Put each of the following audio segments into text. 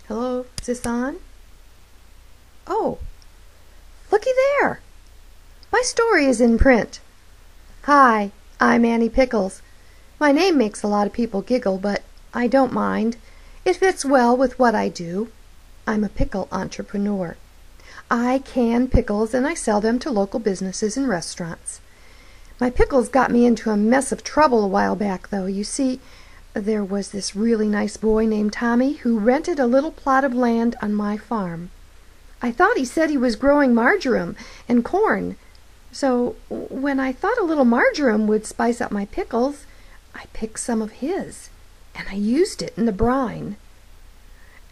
Hello, is this on? Oh, looky there! My story is in print. Hi, I'm Annie Pickles. My name makes a lot of people giggle, but I don't mind. It fits well with what I do. I'm a pickle entrepreneur. I can pickles and I sell them to local businesses and restaurants. My pickles got me into a mess of trouble a while back, though. You see, there was this really nice boy named Tommy who rented a little plot of land on my farm. I thought he said he was growing marjoram and corn. So when I thought a little marjoram would spice up my pickles, I picked some of his, and I used it in the brine.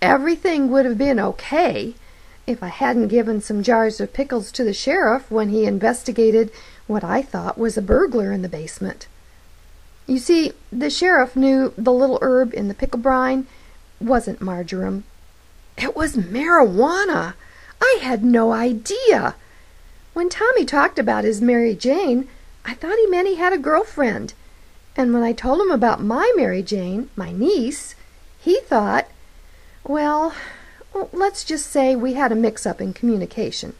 Everything would have been okay if I hadn't given some jars of pickles to the sheriff when he investigated what I thought was a burglar in the basement. You see, the sheriff knew the little herb in the pickle brine wasn't marjoram. It was marijuana. I had no idea. When Tommy talked about his Mary Jane, I thought he meant he had a girlfriend. And when I told him about my Mary Jane, my niece, he thought, well, let's just say we had a mix-up in communication.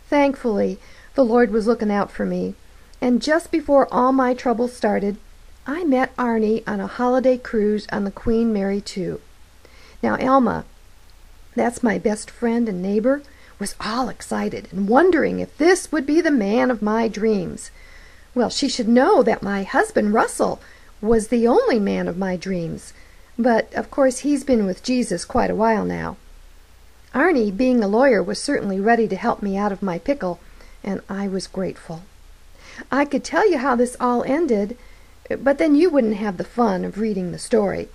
Thankfully, the Lord was looking out for me, and just before all my trouble started, I met Arnie on a holiday cruise on the Queen Mary II. Now, Alma, that's my best friend and neighbor, was all excited and wondering if this would be the man of my dreams. Well, she should know that my husband, Russell, was the only man of my dreams, but of course he's been with Jesus quite a while now. Arnie, being a lawyer, was certainly ready to help me out of my pickle, and I was grateful. I could tell you how this all ended, but then you wouldn't have the fun of reading the story.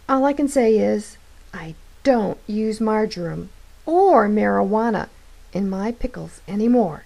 All I can say is, I don't use marjoram or marijuana in my pickles anymore.